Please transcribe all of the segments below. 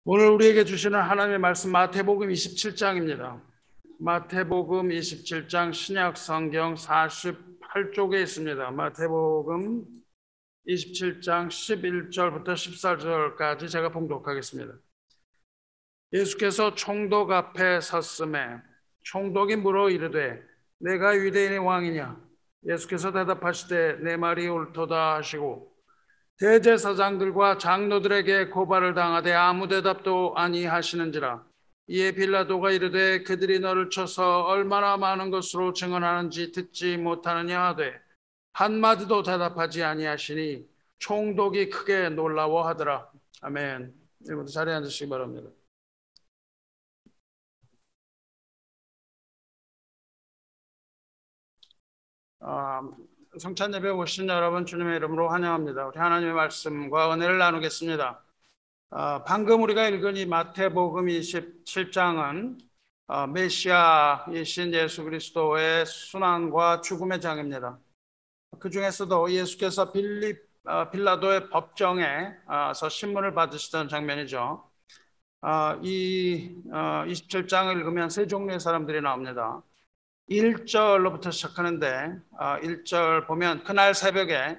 오늘 우리에게 주시는 하나님의 말씀 마태복음 27장입니다. 마태복음 27장 신약 성경 48쪽에 있습니다. 마태복음 27장 11절부터 14절까지 제가 봉독하겠습니다. 예수께서 총독 앞에 섰음에 총독이 물어 이르되 내가 유대인의 왕이냐? 예수께서 대답하시되 내 말이 옳도다 하시고 대제사장들과 장로들에게 고발을 당하되 아무 대답도 아니하시는지라. 이에 빌라도가 이르되 그들이 너를 쳐서 얼마나 많은 것으로 증언하는지 듣지 못하느냐 하되 한마디도 대답하지 아니하시니 총독이 크게 놀라워하더라. 아멘. 여러분 자리에 앉으시기 바랍니다. 성찬 예배 오신 여러분 주님의 이름으로 환영합니다. 우리 하나님의 말씀과 은혜를 나누겠습니다. 방금 우리가 읽은 이 마태복음 27장은 메시아이신 예수 그리스도의 순환과 죽음의 장입니다. 그 중에서도 예수께서 빌라도의 법정에서 신문을 받으시던 장면이죠. 이 27장을 읽으면 세 종류의 사람들이 나옵니다. 1절로부터 시작하는데 1절 보면 그날 새벽에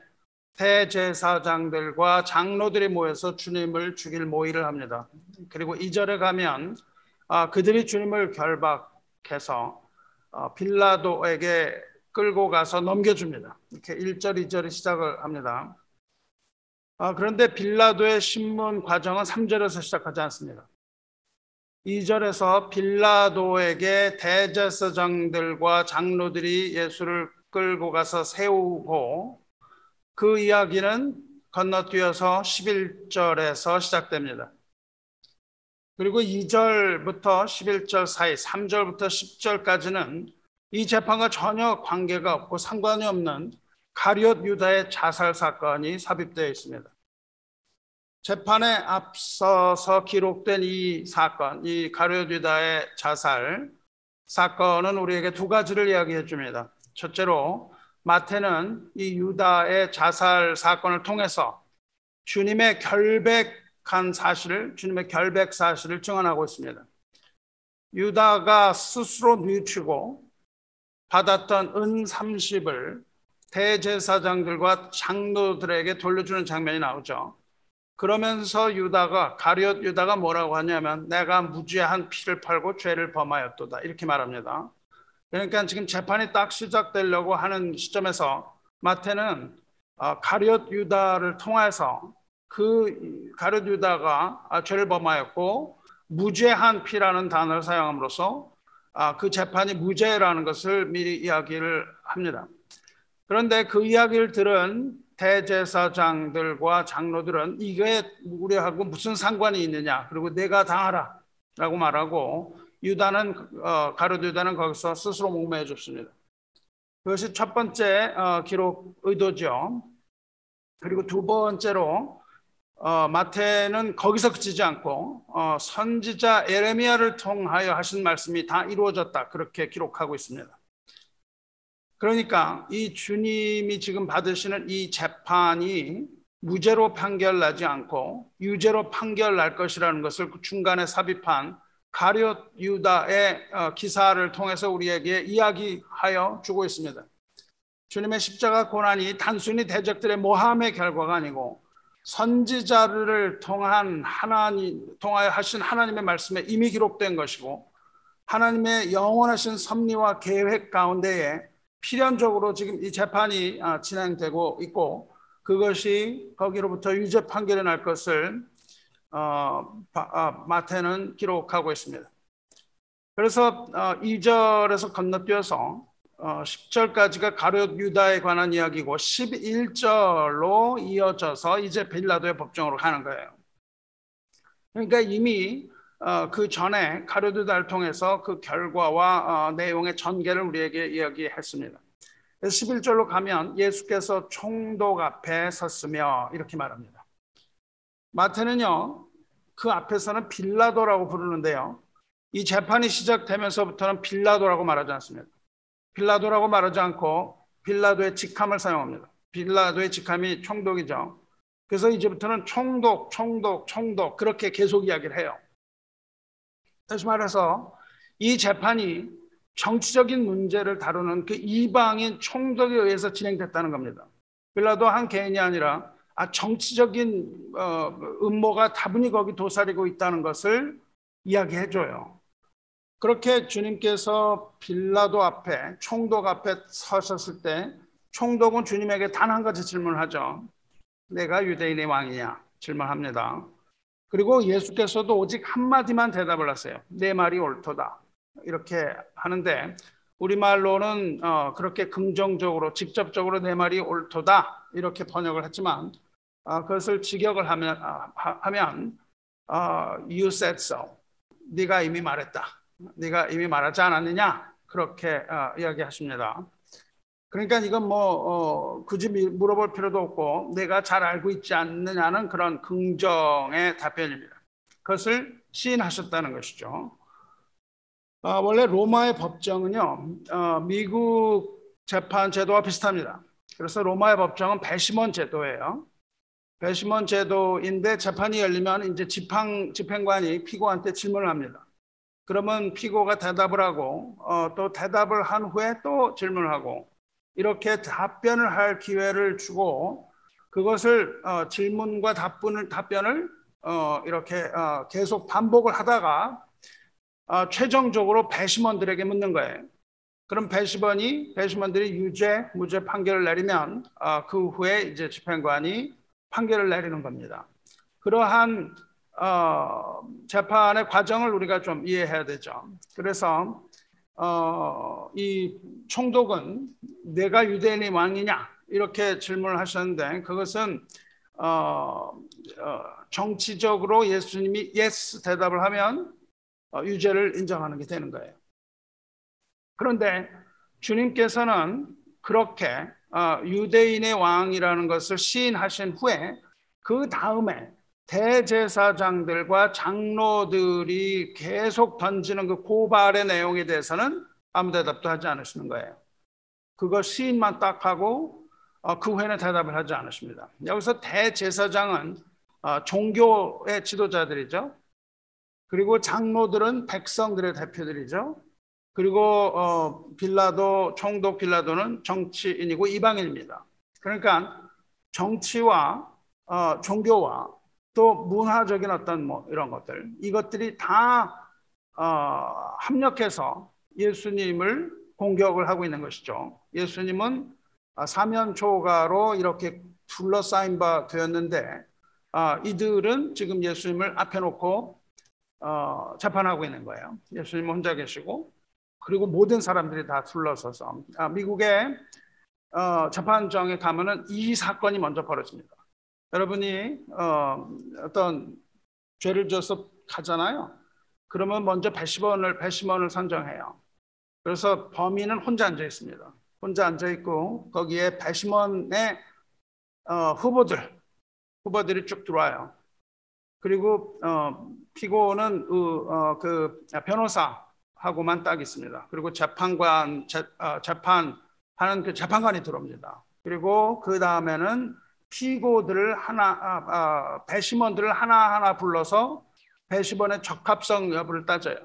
대제사장들과 장로들이 모여서 주님을 죽일 모의를 합니다. 그리고 2절에 가면 그들이 주님을 결박해서 빌라도에게 끌고 가서 넘겨줍니다. 이렇게 1절, 2절이 시작을 합니다. 그런데 빌라도의 신문 과정은 3절에서 시작하지 않습니다. 2절에서 빌라도에게 대제사장들과 장로들이 예수를 끌고 가서 세우고 그 이야기는 건너뛰어서 11절에서 시작됩니다. 그리고 2절부터 11절 사이 3절부터 10절까지는 이 재판과 전혀 관계가 없고 상관이 없는 가룟 유다의 자살 사건이 삽입되어 있습니다. 재판에 앞서서 기록된 이 사건, 이 가룟 유다의 자살 사건은 우리에게 두 가지를 이야기해 줍니다. 첫째로 마태는 이 유다의 자살 사건을 통해서 주님의 결백 사실을 증언하고 있습니다. 유다가 스스로 뉘우치고 받았던 은 30을 대제사장들과 장로들에게 돌려주는 장면이 나오죠. 그러면서 가룟 유다가 뭐라고 하냐면 내가 무죄한 피를 팔고 죄를 범하였도다 이렇게 말합니다. 그러니까 지금 재판이 딱 시작되려고 하는 시점에서 마태는 가룟 유다를 통해서 그 가룟 유다가 죄를 범하였고 무죄한 피라는 단어를 사용함으로써 그 재판이 무죄라는 것을 미리 이야기를 합니다. 그런데 그 이야기를 들은 대제사장들과 장로들은 이게 우리하고 무슨 상관이 있느냐, 그리고 내가 당하라 라고 말하고 가룟 유다는 거기서 스스로 목매해 줬습니다. 그것이 첫 번째 기록 의도죠. 그리고 두 번째로 마태는 거기서 그치지 않고 선지자 예레미야를 통하여 하신 말씀이 다 이루어졌다 그렇게 기록하고 있습니다. 그러니까 이 주님이 지금 받으시는 이 재판이 무죄로 판결나지 않고 유죄로 판결날 것이라는 것을 그 중간에 삽입한 가룟 유다의 기사를 통해서 우리에게 이야기하여 주고 있습니다. 주님의 십자가 고난이 단순히 대적들의 모함의 결과가 아니고 선지자를 통하여 하신 하나님의 말씀에 이미 기록된 것이고 하나님의 영원하신 섭리와 계획 가운데에 필연적으로 지금 이 재판이 진행되고 있고 그것이 거기로부터 유죄 판결이 날 것을 마태는 기록하고 있습니다. 그래서 2절에서 건너뛰어서 10절까지가 가룟 유다에 관한 이야기고 11절로 이어져서 이제 빌라도의 법정으로 가는 거예요. 그러니까 이미 그 전에 가룟 유다를 통해서 그 결과와 내용의 전개를 우리에게 이야기했습니다. 11절로 가면 예수께서 총독 앞에 섰으며 이렇게 말합니다. 마태는요 그 앞에서는 빌라도라고 부르는데요, 이 재판이 시작되면서부터는 빌라도라고 말하지 않습니다. 빌라도라고 말하지 않고 빌라도의 직함을 사용합니다. 빌라도의 직함이 총독이죠. 그래서 이제부터는 총독, 총독, 총독 그렇게 계속 이야기를 해요. 다시 말해서 이 재판이 정치적인 문제를 다루는 그 이방인 총독에 의해서 진행됐다는 겁니다. 빌라도 한 개인이 아니라 정치적인 음모가 다분히 거기 도사리고 있다는 것을 이야기해줘요. 그렇게 주님께서 빌라도 앞에, 총독 앞에 서셨을 때 총독은 주님에게 단 한 가지 질문을 하죠. 내가 유대인의 왕이냐? 질문합니다. 그리고 예수께서도 오직 한마디만 대답을 하세요. 내 말이 옳도다. 이렇게 하는데 우리말로는 그렇게 긍정적으로 직접적으로 내 말이 옳도다 이렇게 번역을 했지만 그것을 직역을 하면 You said so. 네가 이미 말했다. 네가 이미 말하지 않았느냐? 그렇게 이야기하십니다. 그러니까 이건 굳이 물어볼 필요도 없고 내가 잘 알고 있지 않느냐는 그런 긍정의 답변입니다. 그것을 시인하셨다는 것이죠. 원래 로마의 법정은요, 미국 재판 제도와 비슷합니다. 그래서 로마의 법정은 배심원 제도예요. 배심원 제도인데 재판이 열리면 이제 집행관이 피고한테 질문을 합니다. 그러면 피고가 대답을 하고 또 대답을 한 후에 또 질문을 하고 이렇게 답변을 할 기회를 주고 그것을 질문과 답변을 이렇게 계속 반복을 하다가 최종적으로 배심원들에게 묻는 거예요. 그럼 배심원들이 유죄, 무죄 판결을 내리면 그 후에 이제 집행관이 판결을 내리는 겁니다. 그러한 재판의 과정을 우리가 좀 이해해야 되죠. 그래서 이 총독은 내가 유대인의 왕이냐 이렇게 질문을 하셨는데 그것은 정치적으로 예수님이 yes 대답을 하면 유죄를 인정하는 게 되는 거예요. 그런데 주님께서는 그렇게 유대인의 왕이라는 것을 시인하신 후에 그 다음에 대제사장들과 장로들이 계속 던지는 그 고발의 내용에 대해서는 아무 대답도 하지 않으시는 거예요. 그거 시인만 딱 하고 그 후에는 대답을 하지 않으십니다. 여기서 대제사장은 종교의 지도자들이죠. 그리고 장로들은 백성들의 대표들이죠. 그리고 총독 빌라도는 정치인이고 이방인입니다. 그러니까 정치와 종교와 또 문화적인 어떤 이런 것들 이것들이 다 합력해서 예수님을 공격을 하고 있는 것이죠. 예수님은 사면초가로 이렇게 둘러싸인 바 되었는데 이들은 지금 예수님을 앞에 놓고 재판하고 있는 거예요. 예수님은 혼자 계시고 그리고 모든 사람들이 다 둘러서서 미국의 재판정에 가면은 이 사건이 먼저 벌어집니다. 여러분이 어떤 죄를 져서 가잖아요. 그러면 먼저 배심원을 선정해요. 그래서 범인은 혼자 앉아 있습니다. 혼자 앉아 있고 거기에 배심원의 후보들이 쭉 들어와요. 그리고 피고는 그 변호사하고만 딱 있습니다. 그리고 재판하는 그 재판관이 들어옵니다. 그리고 그 다음에는 피고들을 배심원들을 하나하나 불러서 배심원의 적합성 여부를 따져요.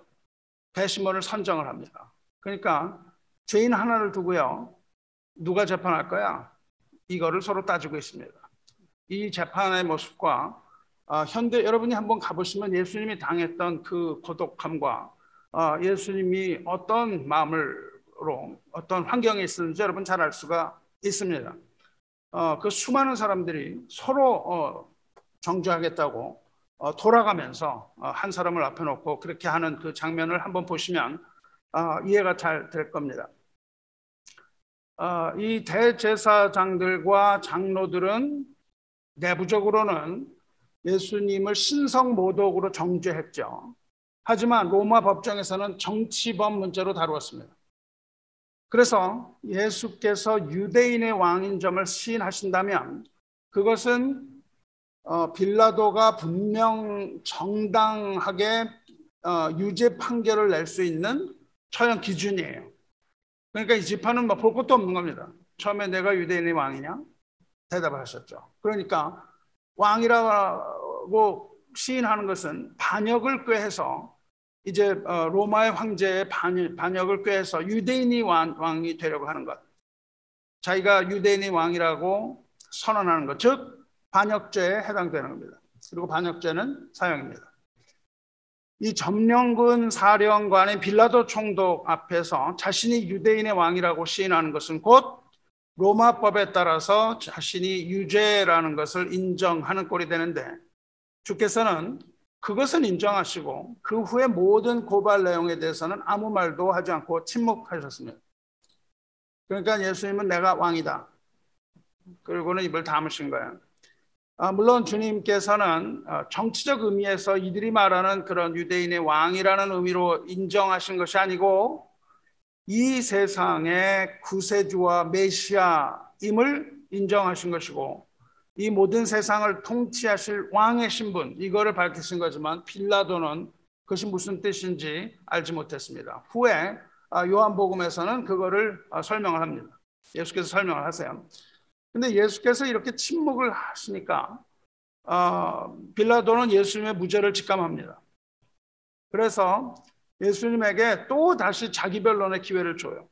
배심원을 선정을 합니다. 그러니까 죄인 하나를 두고요. 누가 재판할 거야? 이거를 서로 따지고 있습니다. 이 재판의 모습과 현대 여러분이 한번 가보시면 예수님이 당했던 그 고독함과 예수님이 어떤 마음으로 어떤 환경에 있었는지 여러분 잘 알 수가 있습니다. 그 수많은 사람들이 서로 정죄하겠다고 돌아가면서 한 사람을 앞에 놓고 그렇게 하는 그 장면을 한번 보시면 이해가 잘 될 겁니다. 이 대제사장들과 장로들은 내부적으로는 예수님을 신성모독으로 정죄했죠. 하지만 로마 법정에서는 정치범 문제로 다루었습니다. 그래서 예수께서 유대인의 왕인 점을 시인하신다면 그것은 빌라도가 분명 정당하게 유죄 판결을 낼 수 있는 처형 기준이에요. 그러니까 이 재판은 볼 것도 없는 겁니다. 처음에 내가 유대인의 왕이냐? 대답을 하셨죠. 그러니까 왕이라고 시인하는 것은 반역을 꾀해서 이제 로마의 황제의 반역을 꾀해서 유대인이 왕이 되려고 하는 것, 자기가 유대인이 왕이라고 선언하는 것, 즉 반역죄에 해당되는 겁니다. 그리고 반역죄는 사형입니다. 이 점령군 사령관인 빌라도 총독 앞에서 자신이 유대인의 왕이라고 시인하는 것은 곧 로마법에 따라서 자신이 유죄라는 것을 인정하는 꼴이 되는데, 주께서는 그것은 인정하시고 그 후에 모든 고발 내용에 대해서는 아무 말도 하지 않고 침묵하셨습니다. 그러니까 예수님은 내가 왕이다, 그리고는 입을 다무신 거예요. 물론 주님께서는 정치적 의미에서 이들이 말하는 그런 유대인의 왕이라는 의미로 인정하신 것이 아니고 이 세상의 구세주와 메시아임을 인정하신 것이고 이 모든 세상을 통치하실 왕의 신분, 이거를 밝히신 거지만 빌라도는 그것이 무슨 뜻인지 알지 못했습니다. 후에 요한복음에서는 그거를 설명을 합니다. 예수께서 설명을 하세요. 근데 예수께서 이렇게 침묵을 하시니까 빌라도는 예수님의 무죄를 직감합니다. 그래서 예수님에게 또 다시 자기 변론의 기회를 줘요.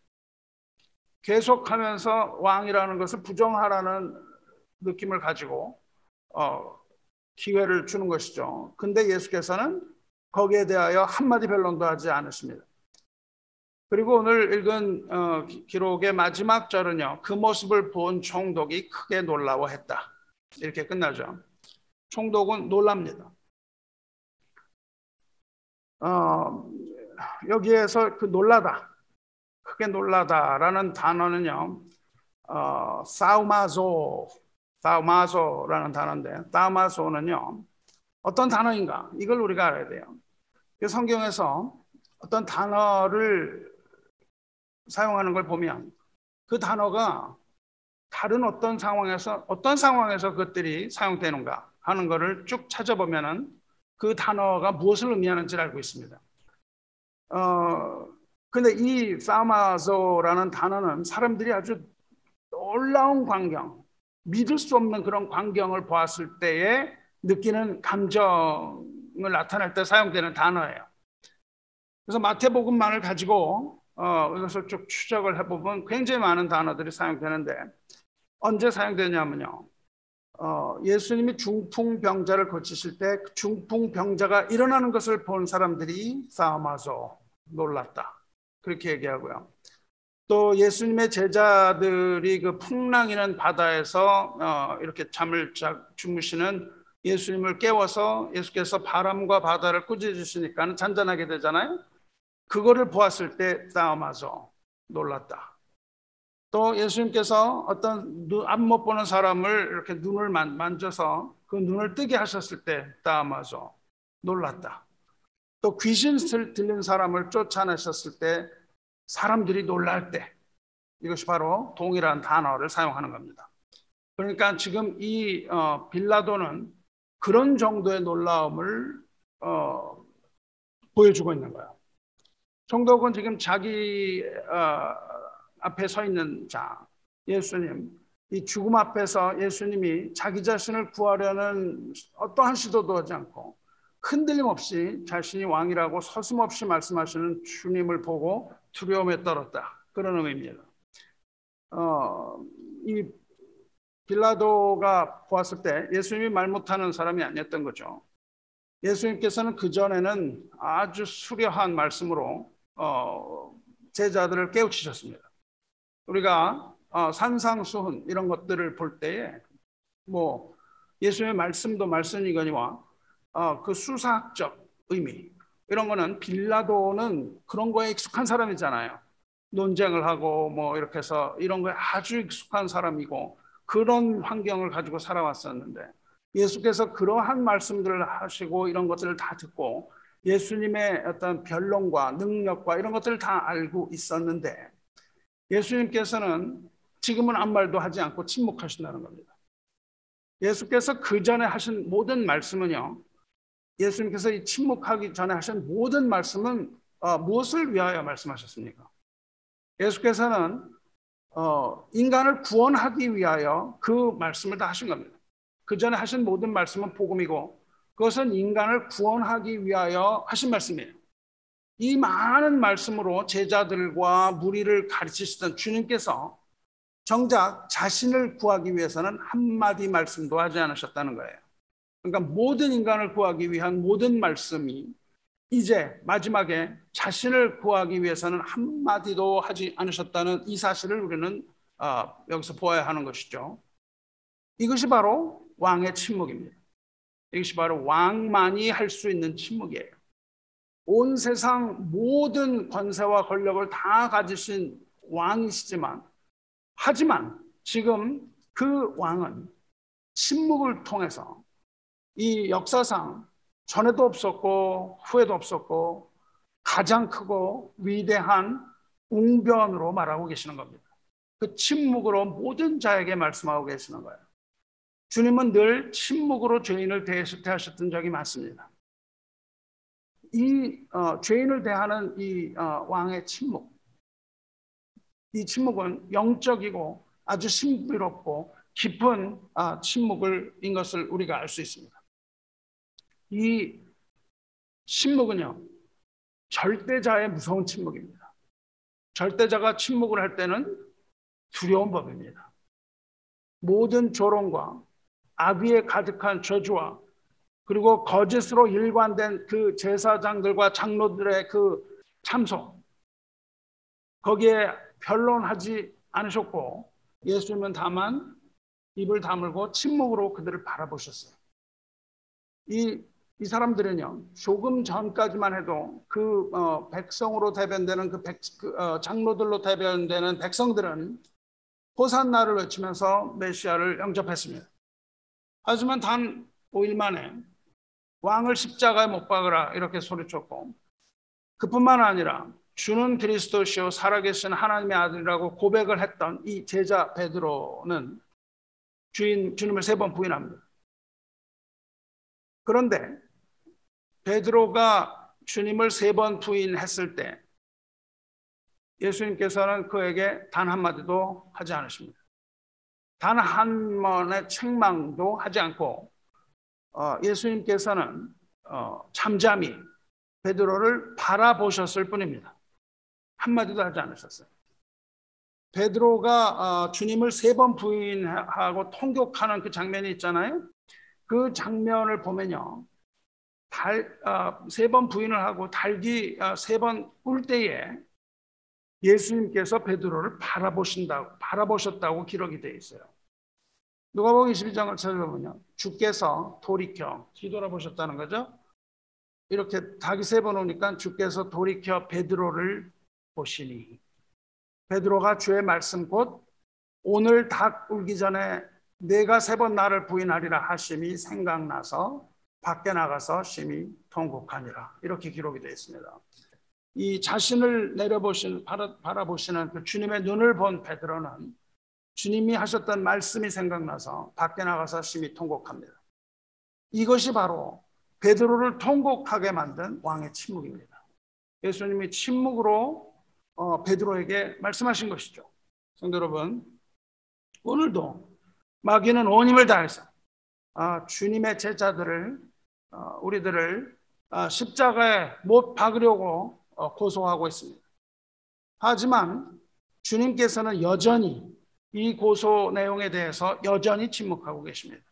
계속하면서 왕이라는 것을 부정하라는 느낌을 가지고 기회를 주는 것이죠. 근데 예수께서는 거기에 대하여 한마디 변론도 하지 않으십니다. 그리고 오늘 읽은 기록의 마지막 절은요, 그 모습을 본 총독이 크게 놀라워했다, 이렇게 끝나죠. 총독은 놀랍니다. 여기에서 그 놀라다, 크게 놀라다라는 단어는요, 사우마소라는 단어인데, 사우마소는요 어떤 단어인가, 이걸 우리가 알아야 돼요. 성경에서 어떤 단어를 사용하는 걸 보면 그 단어가 다른 어떤 상황에서 그것들이 사용되는가 하는 것을 쭉 찾아보면은 그 단어가 무엇을 의미하는지를 알고 있습니다. 근데 이 사마소라는 단어는 사람들이 아주 놀라운 광경, 믿을 수 없는 그런 광경을 보았을 때에 느끼는 감정을 나타낼 때 사용되는 단어예요. 그래서 마태복음만을 가지고 이것을 쭉 추적을 해보면 굉장히 많은 단어들이 사용되는데, 언제 사용되냐면요, 예수님이 중풍병자를 고치실 때 중풍병자가 일어나는 것을 본 사람들이 사마소, 놀랐다, 그렇게 얘기하고요. 또 예수님의 제자들이 그 풍랑이는 바다에서 이렇게 잠을 주무시는 예수님을 깨워서 예수께서 바람과 바다를 꾸짖으시니까 잔잔하게 되잖아요. 그거를 보았을 때 싸움하죠, 놀랐다. 또 예수님께서 어떤 앞 못 보는 사람을 이렇게 눈을 만져서 그 눈을 뜨게 하셨을 때 싸움하죠, 놀랐다. 또 귀신 들린 사람을 쫓아내셨을 때 사람들이 놀랄 때, 이것이 바로 동일한 단어를 사용하는 겁니다. 그러니까 지금 이 빌라도는 그런 정도의 놀라움을 보여주고 있는 거예요. 총독은 지금 자기 앞에 서 있는 자, 예수님, 이 죽음 앞에서 예수님이 자기 자신을 구하려는 어떠한 시도도 하지 않고 흔들림 없이 자신이 왕이라고 서슴없이 말씀하시는 주님을 보고 두려움에 떨었다, 그런 의미입니다. 이 빌라도가 보았을 때 예수님이 말 못하는 사람이 아니었던 거죠. 예수님께서는 그전에는 아주 수려한 말씀으로 제자들을 깨우치셨습니다. 우리가 산상수훈 이런 것들을 볼 때에 뭐 예수님의 말씀도 말씀이거니와 그 수사학적 의미, 이런 거는 빌라도는 그런 거에 익숙한 사람이잖아요. 논쟁을 하고 뭐 이렇게 해서 이런 거에 아주 익숙한 사람이고 그런 환경을 가지고 살아왔었는데, 예수께서 그러한 말씀들을 하시고 이런 것들을 다 듣고 예수님의 어떤 변론과 능력과 이런 것들을 다 알고 있었는데, 예수님께서는 지금은 아무 말도 하지 않고 침묵하신다는 겁니다. 예수께서 그 전에 하신 모든 말씀은요, 예수님께서 이 침묵하기 전에 하신 모든 말씀은 무엇을 위하여 말씀하셨습니까? 예수께서는 인간을 구원하기 위하여 그 말씀을 다 하신 겁니다. 그 전에 하신 모든 말씀은 복음이고 그것은 인간을 구원하기 위하여 하신 말씀이에요. 이 많은 말씀으로 제자들과 무리를 가르치시던 주님께서 정작 자신을 구하기 위해서는 한마디 말씀도 하지 않으셨다는 거예요. 그러니까 모든 인간을 구하기 위한 모든 말씀이 이제 마지막에 자신을 구하기 위해서는 한마디도 하지 않으셨다는 이 사실을 우리는 여기서 보아야 하는 것이죠. 이것이 바로 왕의 침묵입니다. 이것이 바로 왕만이 할 수 있는 침묵이에요. 온 세상 모든 권세와 권력을 다 가지신 왕이시지만 하지만 지금 그 왕은 침묵을 통해서 이 역사상 전에도 없었고 후에도 없었고 가장 크고 위대한 웅변으로 말하고 계시는 겁니다. 그 침묵으로 모든 자에게 말씀하고 계시는 거예요. 주님은 늘 침묵으로 죄인을 대하셨던 적이 많습니다. 이 죄인을 대하는 이 왕의 침묵, 이 침묵은 영적이고 아주 신비롭고 깊은 침묵인 것을 우리가 알 수 있습니다. 이 침묵은요, 절대자의 무서운 침묵입니다. 절대자가 침묵을 할 때는 두려운 법입니다. 모든 조롱과 악의에 가득한 저주와 그리고 거짓으로 일관된 그 제사장들과 장로들의 그 참소, 거기에 변론하지 않으셨고 예수님은 다만 입을 다물고 침묵으로 그들을 바라보셨어요. 이 사람들은요, 조금 전까지만 해도 그 백성으로 대변되는 장로들로 대변되는 백성들은 호산나를 외치면서 메시아를 영접했습니다. 하지만 단 5일 만에 왕을 십자가에 못 박으라 이렇게 소리쳤고, 그뿐만 아니라 주는 그리스도시요 살아계신 하나님의 아들이라고 고백을 했던 이 제자 베드로는 주님을 3번 부인합니다. 그런데 베드로가 주님을 3번 부인했을 때 예수님께서는 그에게 단 한마디도 하지 않으십니다. 단 한 번의 책망도 하지 않고 예수님께서는 잠잠히 베드로를 바라보셨을 뿐입니다. 한마디도 하지 않으셨어요. 베드로가 주님을 3번 부인하고 통곡하는 그 장면이 있잖아요. 그 장면을 보면요, 3번 부인을 하고 달기 3번 울 때에 예수님께서 베드로를 바라보셨다고 기록이 되어 있어요. 누가복음 22장을 찾아보면요, 주께서 돌이켜 뒤돌아보셨다는 거죠. 이렇게 닭이 3번 오니까 주께서 돌이켜 베드로를 보시니, 베드로가 주의 말씀 곧 오늘 닭 울기 전에 내가 3번 나를 부인하리라 하심이 생각나서 밖에 나가서 심히 통곡하니라, 이렇게 기록이 되어 있습니다. 이 자신을 바라보시는 그 주님의 눈을 본 베드로는 주님이 하셨던 말씀이 생각나서 밖에 나가서 심히 통곡합니다. 이것이 바로 베드로를 통곡하게 만든 왕의 침묵입니다. 예수님이 침묵으로 베드로에게 말씀하신 것이죠. 성도 여러분, 오늘도 마귀는 온 힘을 다해서 주님의 제자들을 우리들을 십자가에 못 박으려고 고소하고 있습니다. 하지만 주님께서는 여전히 이 고소 내용에 대해서 여전히 침묵하고 계십니다.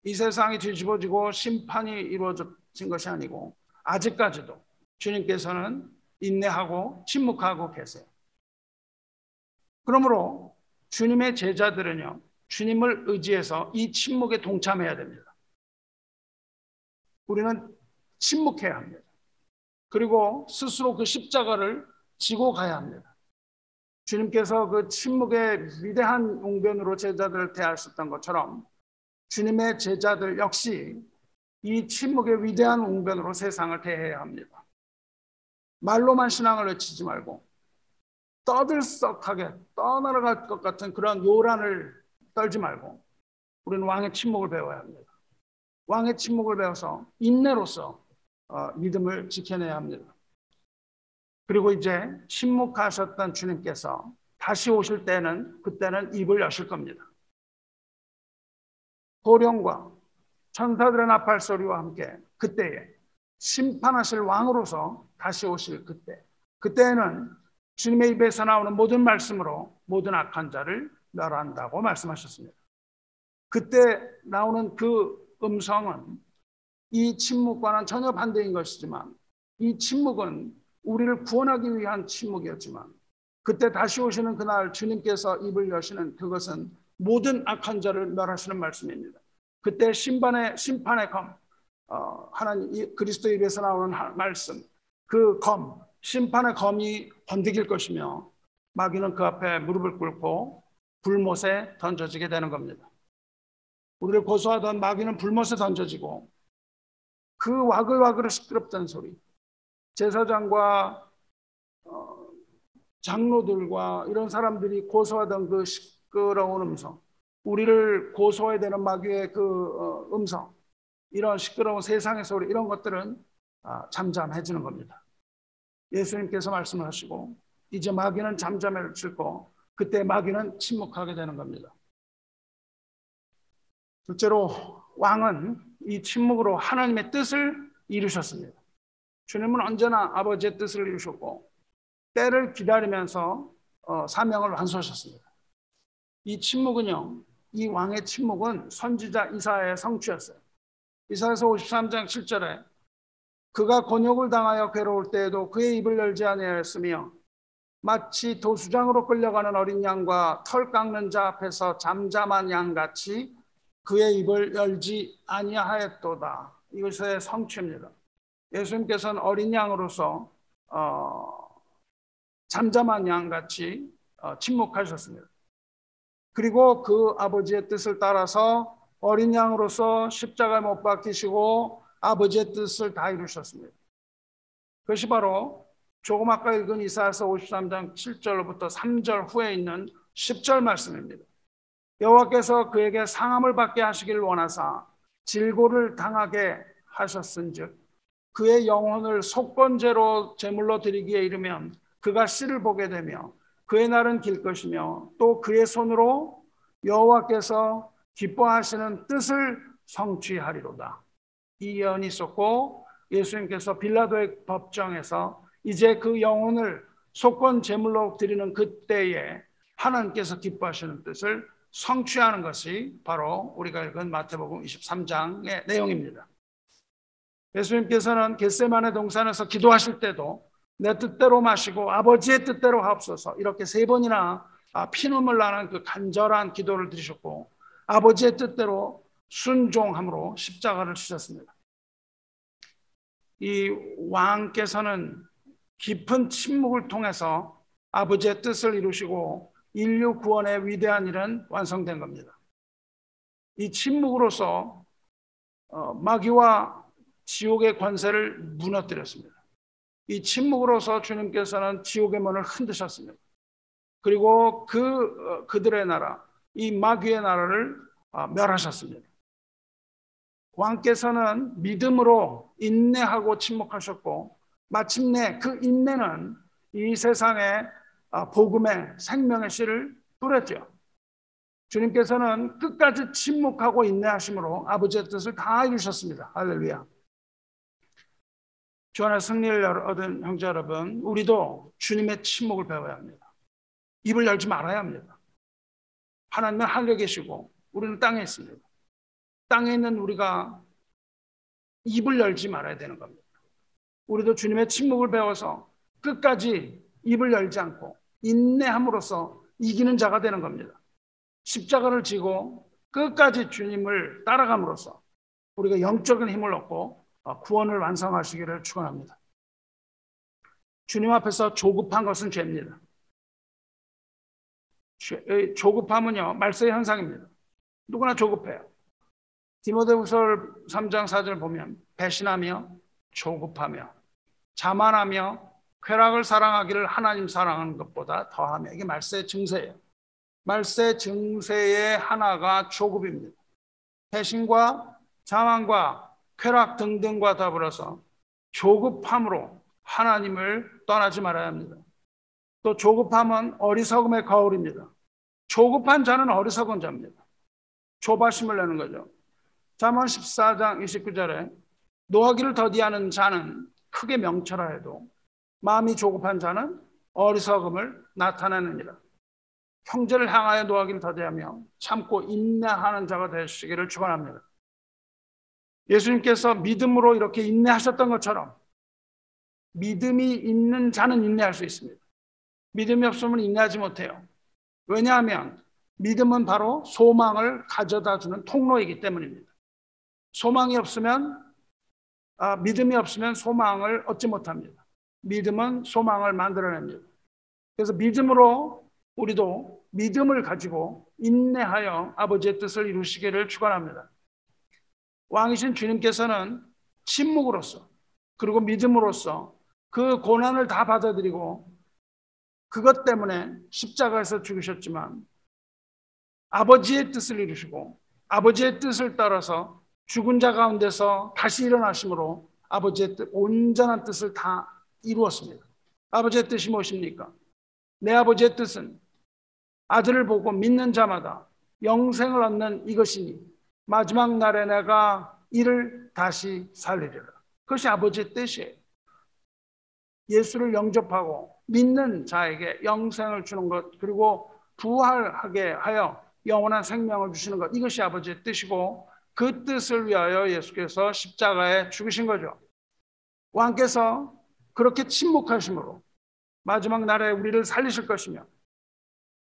이 세상이 뒤집어지고 심판이 이루어진 것이 아니고 아직까지도 주님께서는 인내하고 침묵하고 계세요. 그러므로 주님의 제자들은요, 주님을 의지해서 이 침묵에 동참해야 됩니다. 우리는 침묵해야 합니다. 그리고 스스로 그 십자가를 지고 가야 합니다. 주님께서 그 침묵의 위대한 웅변으로 제자들을 대하셨던 것처럼 주님의 제자들 역시 이 침묵의 위대한 웅변으로 세상을 대해야 합니다. 말로만 신앙을 외치지 말고 떠들썩하게 떠날아갈 것 같은 그런 요란을 떨지 말고 우리는 왕의 침묵을 배워야 합니다. 왕의 침묵을 배워서 인내로서 믿음을 지켜내야 합니다. 그리고 이제 침묵하셨던 주님께서 다시 오실 때는 그때는 입을 여실 겁니다. 호령과 천사들의 나팔 소리와 함께 그때에 심판하실 왕으로서 다시 오실 그때에는 주님의 입에서 나오는 모든 말씀으로 모든 악한 자를 멸한다고 말씀하셨습니다. 그때 나오는 그 음성은 이 침묵과는 전혀 반대인 것이지만, 이 침묵은 우리를 구원하기 위한 침묵이었지만, 그때 다시 오시는 그날 주님께서 입을 여시는 그것은 모든 악한 자를 멸하시는 말씀입니다. 그때 심판의 검, 하나님 그리스도 입에서 나오는 말씀, 그 검, 심판의 검이 번득일 것이며 마귀는 그 앞에 무릎을 꿇고 불못에 던져지게 되는 겁니다. 우리를 고소하던 마귀는 불못에 던져지고, 그 와글와글 시끄럽다는 소리, 제사장과 장로들과 이런 사람들이 고소하던 그 시끄러운 음성, 우리를 고소해야 되는 마귀의 그 음성, 이런 시끄러운 세상의 소리, 이런 것들은 잠잠해지는 겁니다. 예수님께서 말씀하시고 이제 마귀는 잠잠해질 거, 그때 마귀는 침묵하게 되는 겁니다. 둘째로 왕은 이 침묵으로 하나님의 뜻을 이루셨습니다. 주님은 언제나 아버지의 뜻을 이루셨고 때를 기다리면서 사명을 완수하셨습니다. 이 침묵은요, 이 왕의 침묵은 선지자 이사야의 성취였어요. 이사야서 53장 7절에 그가 곤욕을 당하여 괴로울 때에도 그의 입을 열지 아니하였으며 마치 도수장으로 끌려가는 어린 양과 털 깎는 자 앞에서 잠잠한 양같이 그의 입을 열지 아니하였도다. 이것의 성취입니다. 예수님께서는 어린 양으로서 잠잠한 양같이 침묵하셨습니다. 그리고 그 아버지의 뜻을 따라서 어린 양으로서 십자가에 못 박히시고 아버지의 뜻을 다 이루셨습니다. 그것이 바로 조금 아까 읽은 이사야서 53장 7절로부터 3절 후에 있는 10절 말씀입니다. 여호와께서 그에게 상함을 받게 하시길 원하사 질고를 당하게 하셨은즉 그의 영혼을 속건제로 제물로 드리기에 이르면 그가 씨를 보게 되며 그의 날은 길 것이며 또 그의 손으로 여호와께서 기뻐하시는 뜻을 성취하리로다. 이 예언이 있었고 예수님께서 빌라도의 법정에서 이제 그 영혼을 속건 제물로 드리는 그때에 하나님께서 기뻐하시는 뜻을 성취하는 것이 바로 우리가 읽은 마태복음 23장의 내용입니다. 예수님께서는 겟세마네 동산에서 기도하실 때도 내 뜻대로 마시고 아버지의 뜻대로 하옵소서, 이렇게 3번이나 피눈물 나는 그 간절한 기도를 드리셨고 아버지의 뜻대로 순종함으로 십자가를 지셨습니다. 이 왕께서는 깊은 침묵을 통해서 아버지의 뜻을 이루시고 인류 구원의 위대한 일은 완성된 겁니다. 이 침묵으로서 마귀와 지옥의 권세를 무너뜨렸습니다. 이 침묵으로서 주님께서는 지옥의 문을 흔드셨습니다. 그리고 그들의 나라, 이 마귀의 나라를 멸하셨습니다. 왕께서는 믿음으로 인내하고 침묵하셨고 마침내 그 인내는 이 세상에 복음의 생명의 씨를 뿌렸죠. 주님께서는 끝까지 침묵하고 인내하심으로 아버지의 뜻을 다 이루셨습니다. 할렐루야. 주 안에 승리를 얻은 형제 여러분, 우리도 주님의 침묵을 배워야 합니다. 입을 열지 말아야 합니다. 하나님은 하늘에 계시고 우리는 땅에 있습니다. 땅에 있는 우리가 입을 열지 말아야 되는 겁니다. 우리도 주님의 침묵을 배워서 끝까지 입을 열지 않고 인내함으로써 이기는 자가 되는 겁니다. 십자가를 지고 끝까지 주님을 따라감으로써 우리가 영적인 힘을 얻고 구원을 완성하시기를 축원합니다. 주님 앞에서 조급한 것은 죄입니다. 조급함은요, 말세의 현상입니다. 누구나 조급해요. 디모데후서 3장 4절 보면 배신하며 조급하며 자만하며 쾌락을 사랑하기를 하나님 사랑하는 것보다 더하며, 이게 말세의 증세예요. 말세 증세의 하나가 조급입니다. 배신과 자만과 쾌락 등등과 더불어서 조급함으로 하나님을 떠나지 말아야 합니다. 또 조급함은 어리석음의 거울입니다. 조급한 자는 어리석은 자입니다. 조바심을 내는 거죠. 잠언 14장 29절에 노하기를 더디하는 자는 크게 명철하여도 마음이 조급한 자는 어리석음을 나타내느니라. 형제를 향하여 노하기를 더디하며 참고 인내하는 자가 되시기를 축원합니다. 예수님께서 믿음으로 이렇게 인내하셨던 것처럼 믿음이 있는 자는 인내할 수 있습니다. 믿음이 없으면 인내하지 못해요. 왜냐하면 믿음은 바로 소망을 가져다주는 통로이기 때문입니다. 믿음이 없으면 소망을 얻지 못합니다. 믿음은 소망을 만들어냅니다. 그래서 믿음으로 우리도 믿음을 가지고 인내하여 아버지의 뜻을 이루시기를 축원합니다. 왕이신 주님께서는 침묵으로써 그리고 믿음으로써 그 고난을 다 받아들이고 그것 때문에 십자가에서 죽으셨지만 아버지의 뜻을 이루시고 아버지의 뜻을 따라서 죽은 자 가운데서 다시 일어나심으로 아버지의 뜻, 온전한 뜻을 다 이루었습니다. 아버지의 뜻이 무엇입니까? 내 아버지의 뜻은 아들을 보고 믿는 자마다 영생을 얻는 이것이니 마지막 날에 내가 이를 다시 살리리라. 그것이 아버지의 뜻이에요. 예수를 영접하고 믿는 자에게 영생을 주는 것, 그리고 부활하게 하여 영원한 생명을 주시는 것, 이것이 아버지의 뜻이고 그 뜻을 위하여 예수께서 십자가에 죽으신 거죠. 왕께서 그렇게 침묵하심으로 마지막 날에 우리를 살리실 것이며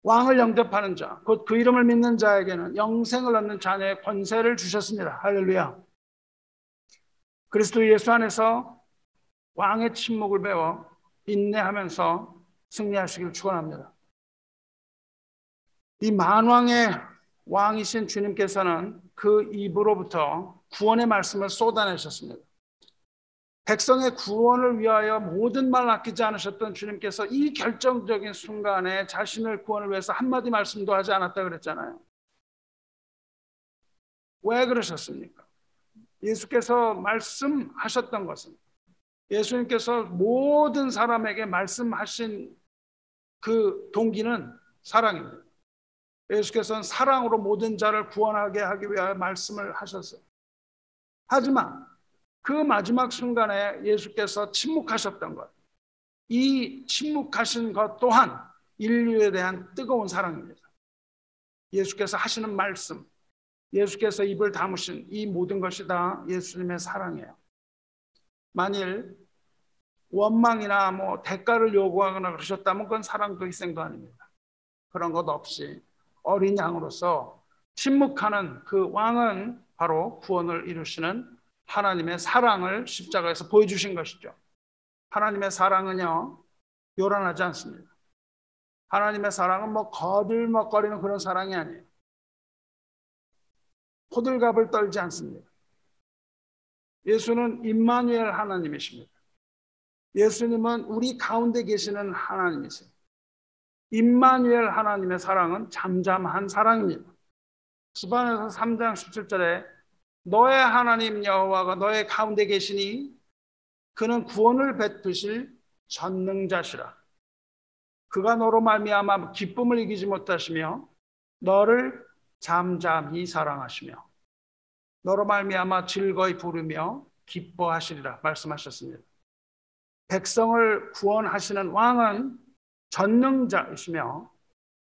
왕을 영접하는 자, 곧 그 이름을 믿는 자에게는 영생을 얻는 자녀의 권세를 주셨습니다. 할렐루야. 그리스도 예수 안에서 왕의 침묵을 배워 인내하면서 승리하시길 축원합니다. 이 만왕의 왕이신 주님께서는 그 입으로부터 구원의 말씀을 쏟아내셨습니다. 백성의 구원을 위하여 모든 말 아끼지 않으셨던 주님께서 이 결정적인 순간에 자신을 구원을 위해서 한마디 말씀도 하지 않았다 그랬잖아요. 왜 그러셨습니까? 예수께서 말씀하셨던 것은, 예수님께서 모든 사람에게 말씀하신 그 동기는 사랑입니다. 예수께서는 사랑으로 모든 자를 구원하게 하기 위하여 말씀을 하셨어요. 하지만 그 마지막 순간에 예수께서 침묵하셨던 것, 이 침묵하신 것 또한 인류에 대한 뜨거운 사랑입니다. 예수께서 하시는 말씀, 예수께서 입을 다무신 이 모든 것이 다 예수님의 사랑이에요. 만일 원망이나 대가를 요구하거나 그러셨다면 그건 사랑도 희생도 아닙니다. 그런 것 없이 어린 양으로서 침묵하는 그 왕은 바로 구원을 이루시는 하나님의 사랑을 십자가에서 보여주신 것이죠. 하나님의 사랑은요, 요란하지 않습니다. 하나님의 사랑은 거들먹거리는 그런 사랑이 아니에요. 호들갑을 떨지 않습니다. 예수는 임마누엘 하나님이십니다. 예수님은 우리 가운데 계시는 하나님이세요. 임마누엘 하나님의 사랑은 잠잠한 사랑입니다. 스바냐서 3장 17절에 너의 하나님 여호와가 너의 가운데 계시니 그는 구원을 베푸실 전능자시라. 그가 너로 말미암아 기쁨을 이기지 못하시며 너를 잠잠히 사랑하시며 너로 말미암아 즐거이 부르며 기뻐하시리라 말씀하셨습니다. 백성을 구원하시는 왕은 전능자이시며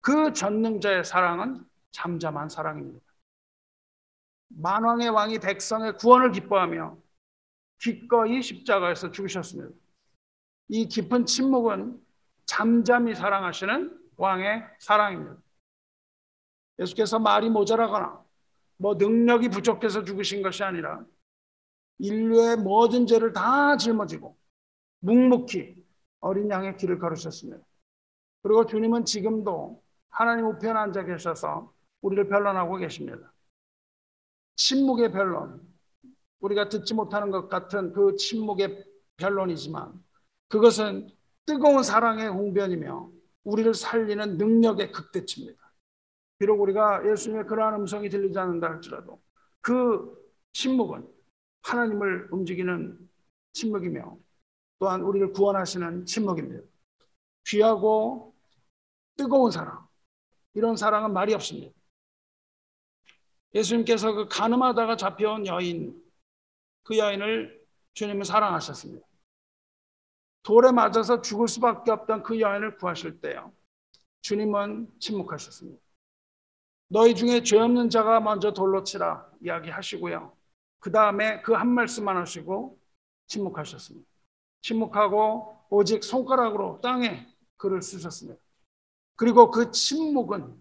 그 전능자의 사랑은 잠잠한 사랑입니다. 만왕의 왕이 백성의 구원을 기뻐하며 기꺼이 십자가에서 죽으셨습니다. 이 깊은 침묵은 잠잠히 사랑하시는 왕의 사랑입니다. 예수께서 말이 모자라거나 능력이 부족해서 죽으신 것이 아니라 인류의 모든 죄를 다 짊어지고 묵묵히 어린 양의 길을 걸으셨습니다. 그리고 주님은 지금도 하나님 우편 앉아 계셔서 우리를 변론하고 계십니다. 침묵의 변론, 우리가 듣지 못하는 것 같은 그 침묵의 변론이지만 그것은 뜨거운 사랑의 웅변이며 우리를 살리는 능력의 극대치입니다. 비록 우리가 예수님의 그러한 음성이 들리지 않는다 할지라도 그 침묵은 하나님을 움직이는 침묵이며 또한 우리를 구원하시는 침묵입니다. 귀하고 뜨거운 사랑, 이런 사랑은 말이 없습니다. 예수님께서 그 간음하다가 잡혀온 여인, 그 여인을 주님은 사랑하셨습니다. 돌에 맞아서 죽을 수밖에 없던 그 여인을 구하실 때요, 주님은 침묵하셨습니다. 너희 중에 죄 없는 자가 먼저 돌로 치라 이야기하시고요, 그 다음에 그 한 말씀만 하시고 침묵하셨습니다. 침묵하고 오직 손가락으로 땅에 글을 쓰셨습니다. 그리고 그 침묵은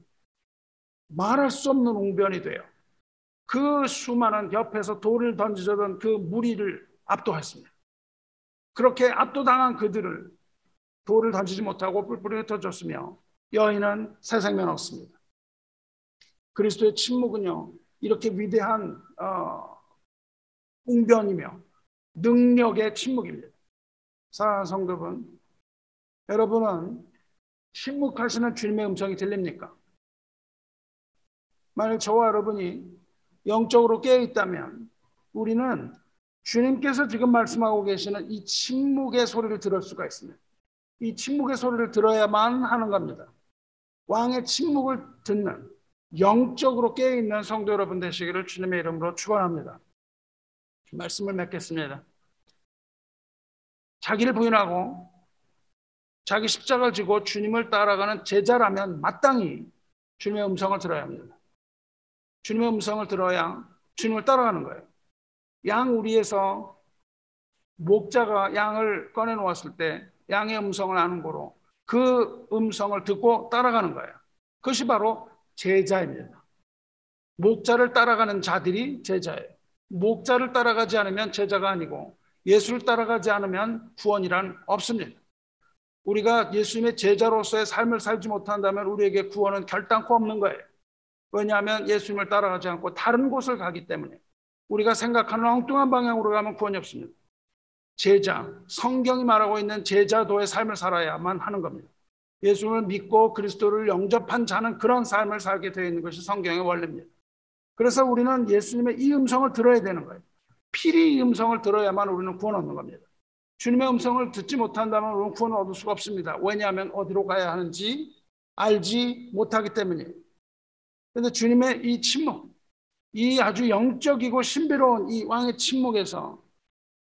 말할 수 없는 웅변이 돼요. 그 수많은 옆에서 돌을 던지던 그 무리를 압도했습니다. 그렇게 압도당한 그들을 돌을 던지지 못하고 뿔뿔이 흩어졌으며 여인은 새 생명 얻습니다. 그리스도의 침묵은요, 이렇게 위대한 웅변이며 능력의 침묵입니다. 사랑하는 성도분, 여러분은 침묵하시는 주님의 음성이 들립니까? 만약 저와 여러분이 영적으로 깨어있다면 우리는 주님께서 지금 말씀하고 계시는 이 침묵의 소리를 들을 수가 있습니다. 이 침묵의 소리를 들어야만 하는 겁니다. 왕의 침묵을 듣는, 영적으로 깨어있는 성도 여러분 되시기를 주님의 이름으로 축원합니다. 말씀을 맺겠습니다. 자기를 부인하고 자기 십자가를 지고 주님을 따라가는 제자라면 마땅히 주님의 음성을 들어야 합니다. 주님의 음성을 들어야 주님을 따라가는 거예요. 양 우리에서 목자가 양을 꺼내 놓았을 때 양의 음성을 아는 거로 그 음성을 듣고 따라가는 거예요. 그것이 바로 제자입니다. 목자를 따라가는 자들이 제자예요. 목자를 따라가지 않으면 제자가 아니고 예수를 따라가지 않으면 구원이란 없습니다. 우리가 예수님의 제자로서의 삶을 살지 못한다면 우리에게 구원은 결단코 없는 거예요. 왜냐하면 예수님을 따라가지 않고 다른 곳을 가기 때문에. 우리가 생각하는 엉뚱한 방향으로 가면 구원이 없습니다. 제자, 성경이 말하고 있는 제자도의 삶을 살아야만 하는 겁니다. 예수를 믿고 그리스도를 영접한 자는 그런 삶을 살게 되어 있는 것이 성경의 원리입니다. 그래서 우리는 예수님의 이 음성을 들어야 되는 거예요. 필히 이 음성을 들어야만 우리는 구원 얻는 겁니다. 주님의 음성을 듣지 못한다면 우리는 구원을 얻을 수가 없습니다. 왜냐하면 어디로 가야 하는지 알지 못하기 때문이에요. 그런데 주님의 이 침묵, 이 아주 영적이고 신비로운 이 왕의 침묵에서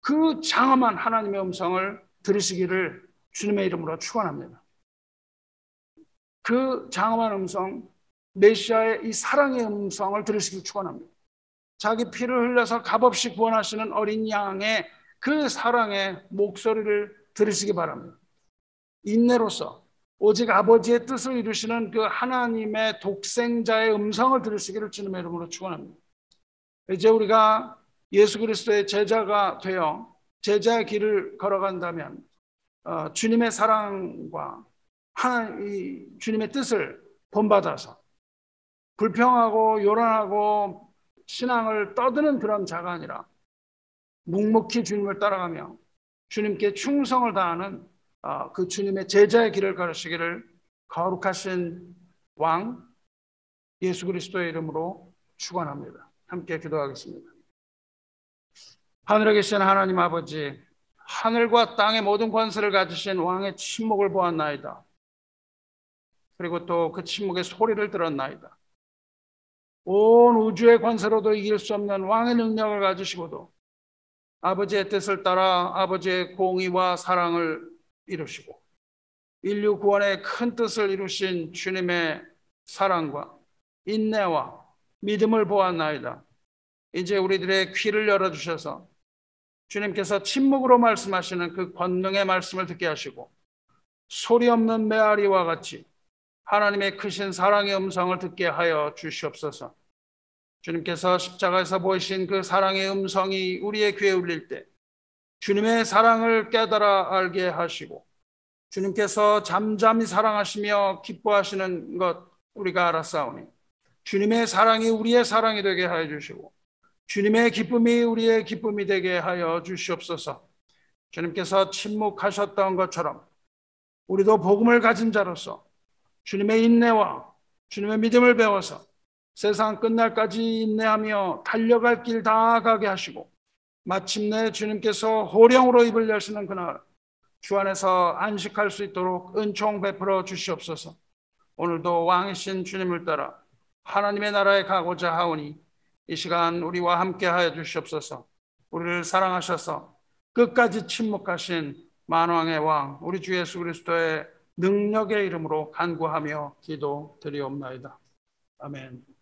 그 장엄한 하나님의 음성을 들으시기를 주님의 이름으로 축원합니다. 그 장엄한 음성, 메시아의 이 사랑의 음성을 들으시길 축원합니다. 자기 피를 흘려서 값없이 구원하시는 어린 양의 그 사랑의 목소리를 들으시기 바랍니다. 인내로서 오직 아버지의 뜻을 이루시는 그 하나님의 독생자의 음성을 들으시기를 주님의 이름으로 축원합니다. 이제 우리가 예수 그리스도의 제자가 되어 제자의 길을 걸어간다면 주님의 사랑과 주님의 뜻을 본받아서 불평하고 요란하고 신앙을 떠드는 그런 자가 아니라 묵묵히 주님을 따라가며 주님께 충성을 다하는 그 주님의 제자의 길을 걸으시기를 거룩하신 왕 예수 그리스도의 이름으로 축원합니다. 함께 기도하겠습니다. 하늘에 계신 하나님 아버지, 하늘과 땅의 모든 권세를 가지신 왕의 침묵을 보았나이다. 그리고 또 그 침묵의 소리를 들었나이다. 온 우주의 권세로도 이길 수 없는 왕의 능력을 가지시고도 아버지의 뜻을 따라 아버지의 공의와 사랑을 이루시고 인류 구원의 큰 뜻을 이루신 주님의 사랑과 인내와 믿음을 보았나이다. 이제 우리들의 귀를 열어주셔서 주님께서 침묵으로 말씀하시는 그 권능의 말씀을 듣게 하시고 소리 없는 메아리와 같이 하나님의 크신 사랑의 음성을 듣게 하여 주시옵소서. 주님께서 십자가에서 보이신 그 사랑의 음성이 우리의 귀에 울릴 때 주님의 사랑을 깨달아 알게 하시고 주님께서 잠잠히 사랑하시며 기뻐하시는 것 우리가 알았사오니 주님의 사랑이 우리의 사랑이 되게 하여 주시고 주님의 기쁨이 우리의 기쁨이 되게 하여 주시옵소서. 주님께서 침묵하셨던 것처럼 우리도 복음을 가진 자로서 주님의 인내와 주님의 믿음을 배워서 세상 끝날까지 인내하며 달려갈 길 다 가게 하시고 마침내 주님께서 호령으로 입을 여시는 그날 주 안에서 안식할 수 있도록 은총 베풀어 주시옵소서. 오늘도 왕이신 주님을 따라 하나님의 나라에 가고자 하오니 이 시간 우리와 함께 하여 주시옵소서. 우리를 사랑하셔서 끝까지 침묵하신 만왕의 왕 우리 주 예수 그리스도의 능력의 이름으로 간구하며 기도드리옵나이다. 아멘.